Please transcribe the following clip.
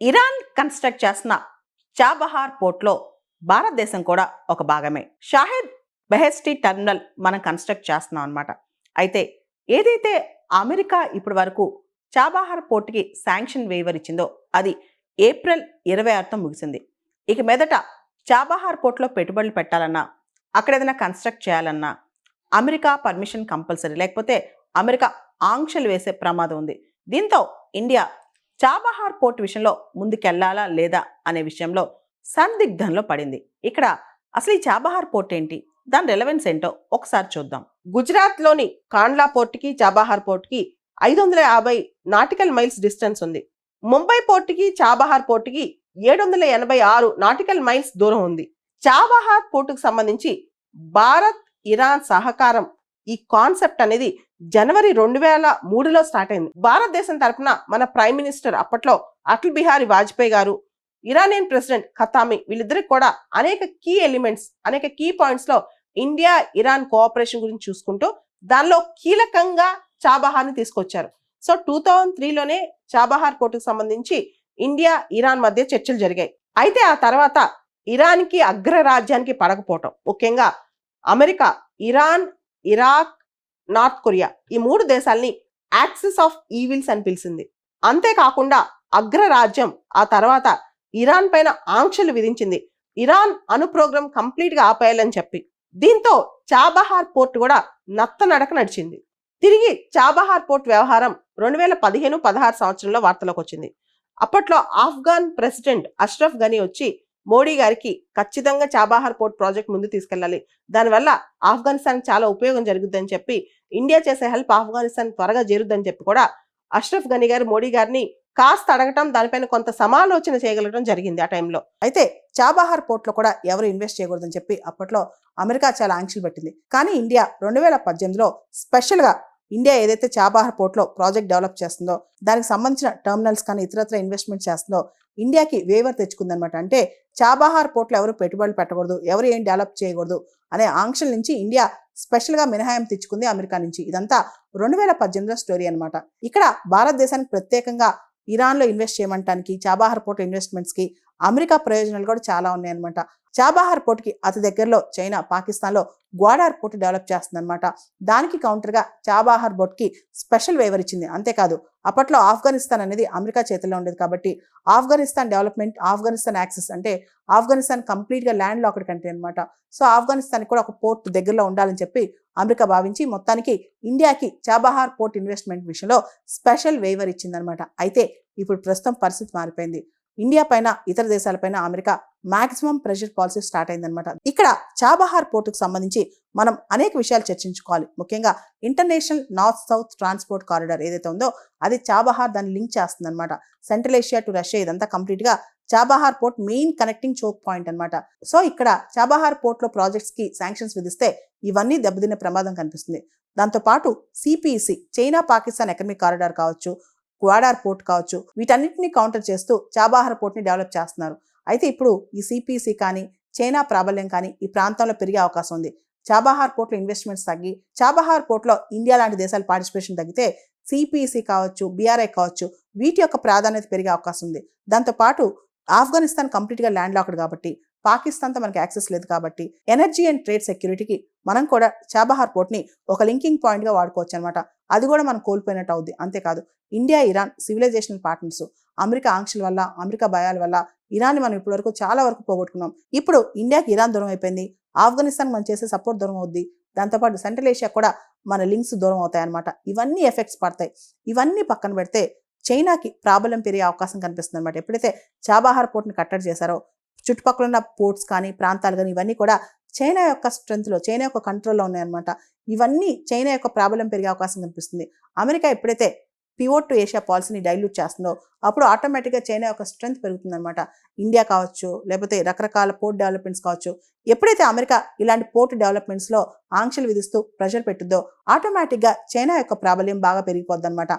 Iran construct చేసిన Chabahar పోర్ట్లో భారతదేశం కూడా ఒక భాగమే. షాహిద్ బెహెస్టీ టర్మినల్ మనం కన్స్ట్రక్ట్ చేస్తున్నాం అనమాట. అయితే ఏదైతే అమెరికా ఇప్పటి వరకు చాబహార్ పోర్టుకి శాంక్షన్ వేవర్ ఇచ్చిందో అది ఏప్రిల్ 26తో ముగిసింది. ఇక మీదట చాబహార్ పోర్ట్లో పెట్టుబడులు పెట్టాలన్నా, అక్కడ ఏదైనా కన్స్ట్రక్ట్ చేయాలన్నా అమెరికా పర్మిషన్ కంపల్సరీ, లేకపోతే అమెరికా ఆంక్షలు వేసే ప్రమాదం ఉంది. దీంతో ఇండియా చాబహార్ పోర్ట్ విషయంలో ముందుకెళ్లాలా లేదా అనే విషయంలో సందిగ్ధంలో పడింది. ఇక్కడ అసలు ఈ చాబహార్ పోర్ట్ ఏంటి, దాని రెలవెన్స్ ఏంటో ఒకసారి చూద్దాం. గుజరాత్లోని కాండ్లా పోర్టుకి చాబహార్ పోర్టుకి 550 నాటికల్ మైల్స్ డిస్టెన్స్ ఉంది. ముంబై పోర్టుకి చాబహార్ పోర్టుకి 786 నాటికల్ మైల్స్ దూరం ఉంది. చాబహార్ పోర్టుకు సంబంధించి భారత్ ఇరాన్ సహకారం, ఈ కాన్సెప్ట్ అనేది జనవరి 2003లో స్టార్ట్ అయింది. భారతదేశం తరఫున మన ప్రైమ్ మినిస్టర్ అప్పట్లో అటల్ బిహారీ వాజ్పేయి గారు, ఇరానియన్ ప్రెసిడెంట్ ఖతామి, వీళ్ళిద్దరికి కూడా అనేక కీ ఎలిమెంట్స్, అనేక కీ పాయింట్స్ లో ఇండియా ఇరాన్ కోఆపరేషన్ గురించి చూసుకుంటూ దానిలో కీలకంగా చాబహార్ని తీసుకొచ్చారు. సో 2003లోనే చాబహార్ పోర్టుకు సంబంధించి ఇండియా ఇరాన్ మధ్య చర్చలు జరిగాయి. అయితే ఆ తర్వాత ఇరాన్కి అగ్రరాజ్యానికి పడకపోవటం, ముఖ్యంగా America Iran, Iraq, north Korea ఈ 3 దేశాలని యాక్సిస్ ఆఫ్ ఈవిల్స్ అని పిలిచింది. అంతేకాకుండా అగ్రరాజ్యం ఆ తర్వాత ఇరాన్ పైన ఆంక్షలు విధించింది, ఇరాన్ అణు ప్రోగ్రాం కంప్లీట్ గా ఆపేయాలని చెప్పి. దీంతో చాబహార్ పోర్ట్ కూడా నత్తనడక నడిచింది. తిరిగి చాబహార్ పోర్ట్ వ్యవహారం 2015-16 సంవత్సరంలో వార్తలోకి వచ్చింది. అప్పట్లో ఆఫ్ఘాన్ ప్రెసిడెంట్ అష్రఫ్ గనీ వచ్చి మోడీ గారికి ఖచ్చితంగా చాబహార్ పోర్ట్ ప్రాజెక్ట్ ముందు తీసుకెళ్లాలి, దానివల్ల ఆఫ్ఘనిస్తాన్ చాలా ఉపయోగం జరుగుద్దని చెప్పి, ఇండియా చేసే హెల్ప్ ఆఫ్ఘనిస్తాన్ త్వరగా చేరుద్దని చెప్పి కూడా అష్రఫ్ గనీ గారు మోడీ గారిని కాస్త అడగటం, దానిపైన కొంత సమాలోచన చేయగలగడం జరిగింది ఆ టైంలో. అయితే చాబహార్ పోర్ట్లో కూడా ఎవరు ఇన్వెస్ట్ చేయకూడదని చెప్పి అప్పట్లో అమెరికా చాలా ఆంక్షలు పెట్టింది. కానీ ఇండియా 2018లో స్పెషల్గా ఇండియా ఏదైతే చాబహార్ పోర్ట్లో ప్రాజెక్ట్ డెవలప్ చేస్తుందో, దానికి సంబంధించిన టర్మినల్స్ కానీ ఇతరత్ర ఇన్వెస్ట్మెంట్ చేస్తుందో ఇండియాకి వేవర్ తెచ్చుకుందనమాట. అంటే చాబహార్ పోర్ట్లో ఎవరు పెట్టుబడులు పెట్టకూడదు, ఎవరు ఏం డెవలప్ చేయకూడదు అనే ఆంక్షల నుంచి ఇండియా స్పెషల్గా మినహాయింపు తెచ్చుకుంది అమెరికా నుంచి. ఇదంతా 2018లో స్టోరీ అనమాట. ఇక్కడ భారతదేశానికి ప్రత్యేకంగా ఇరాన్లో ఇన్వెస్ట్ చేయమంటానికి, చాబహార్ పోర్ట్ ఇన్వెస్ట్మెంట్స్కి అమెరికా ప్రయోజనాలు కూడా చాలా ఉన్నాయన్నమాట. చాబహార్ పోర్ట్కి అతి దగ్గరలో చైనా, పాకిస్తాన్లో గ్వాడార్ పోర్ట్ డెవలప్ చేస్తుందన్నమాట. దానికి కౌంటర్గా చాబహార్ పోర్ట్కి స్పెషల్ వేవర్ ఇచ్చింది. అంతేకాదు అప్పట్లో ఆఫ్ఘనిస్తాన్ అనేది అమెరికా చేతుల్లో ఉండేది కాబట్టి ఆఫ్ఘనిస్తాన్ డెవలప్మెంట్, ఆఫ్ఘనిస్తాన్ యాక్సెస్, అంటే ఆఫ్ఘనిస్తాన్ కంప్లీట్గా ల్యాండ్ లాక్డ్ కంట్రీ అనమాట. సో ఆఫ్ఘనిస్తాన్కి కూడా ఒక పోర్ట్ దగ్గరలో ఉండాలని చెప్పి అమెరికా భావించి మొత్తానికి ఇండియాకి చాబహార్ పోర్ట్ ఇన్వెస్ట్మెంట్ విషయంలో స్పెషల్ వేవర్ ఇచ్చిందనమాట. అయితే ఇప్పుడు ప్రస్తుతం పరిస్థితి మారిపోయింది. ఇండియా పైన, ఇతర దేశాలపైన America maximum pressure policy start అయిందనమాట. ఇక్కడ చాబహార్ పోర్టుకు సంబంధించి మనం అనేక విషయాలు చర్చించుకోవాలి. ముఖ్యంగా international north south transport corridor ఏదైతే ఉందో అది చాబహార్ దాన్ని లింక్ చేస్తుంది అనమాట. సెంట్రల్ ఏషియా టు రష్యా ఇదంతా కంప్లీట్ గా Chabahar port main connecting choke point అనమాట. సో ఇక్కడ చాబహార్ పోర్ట్ లో ప్రాజెక్ట్స్ కి శాంక్షన్స్ విధిస్తే ఇవన్నీ దెబ్బతినే ప్రమాదం కనిపిస్తుంది. దాంతోపాటు CPEC, China Pakistan economic corridor కావచ్చు, గ్వాడార్ పోర్ట్ కావచ్చు, వీటన్నిటిని కౌంటర్ చేస్తూ చాబహార్ పోర్ట్ని డెవలప్ చేస్తున్నారు. అయితే ఇప్పుడు ఈ సిపిసి కానీ, చైనా ప్రాబల్యం కానీ ఈ ప్రాంతంలో పెరిగే అవకాశం ఉంది. చాబహార్ పోర్ట్లో ఇన్వెస్ట్మెంట్స్ తగ్గి, చాబహార్ పోర్ట్లో ఇండియా లాంటి దేశాల పార్టిసిపేషన్ తగ్గితే సిపిసి కావచ్చు, బీఆర్ఐ కావచ్చు, వీటి యొక్క ప్రాధాన్యత పెరిగే అవకాశం ఉంది. దాంతోపాటు ఆఫ్ఘనిస్తాన్ కంప్లీట్గా ల్యాండ్ లాక్డ్ కాబట్టి, పాకిస్తాన్తో మనకి యాక్సెస్ లేదు కాబట్టి ఎనర్జీ అండ్ ట్రేడ్ సెక్యూరిటీకి మనం కూడా చాబహార్ పోర్ట్ని ఒక లింకింగ్ పాయింట్గా వాడుకోవచ్చు అనమాట. అది కూడా మనం కోల్పోయినట్టు అవుద్ది. అంతేకాదు India Iran civilisational partners. America ఆంక్షల వల్ల, అమెరికా భయాల వల్ల ఇరాన్ని మనం ఇప్పటి వరకు చాలా వరకు పోగొట్టుకున్నాం. ఇప్పుడు ఇండియాకి ఇరాన్ దూరం అయిపోయింది, ఆఫ్ఘనిస్తాన్ మనం చేసే సపోర్ట్ దూరం అవుద్ది, దాంతోపాటు సెంట్రల్ ఏషియా కూడా మన లింక్స్ దూరం అవుతాయి అనమాట. ఇవన్నీ ఎఫెక్ట్స్ పడతాయి. ఇవన్నీ పక్కన పెడితే చైనాకి ప్రాబల్యం పెరిగే అవకాశం కనిపిస్తుంది అనమాట. ఎప్పుడైతే చాబహార్ పోర్ట్ని కట్టడి చేశారో చుట్టుపక్కల ఉన్న పోర్ట్స్ కానీ, ప్రాంతాలు కానీ ఇవన్నీ కూడా చైనా యొక్క స్ట్రెంత్లో, చైనా యొక్క కంట్రోల్లో ఉన్నాయన్నమాట. ఇవన్నీ చైనా యొక్క ప్రాబల్యం పెరిగే అవకాశం కనిపిస్తుంది. అమెరికా ఎప్పుడైతే పివోట్ టు ఏషియా పాలసీని డైల్యూట్ చేస్తుందో అప్పుడు ఆటోమేటిక్గా చైనా యొక్క స్ట్రెంత్ పెరుగుతుందన్నమాట. ఇండియా కావచ్చు, లేకపోతే రకరకాల పోర్ట్ డెవలప్మెంట్స్ కావచ్చు, ఎప్పుడైతే అమెరికా ఇలాంటి పోర్ట్ డెవలప్మెంట్స్లో ఆంక్షలు విధిస్తూ ప్రెషర్ పెట్టుద్దో ఆటోమేటిక్గా చైనా యొక్క ప్రాబల్యం బాగా పెరిగిపోద్ది అనమాట.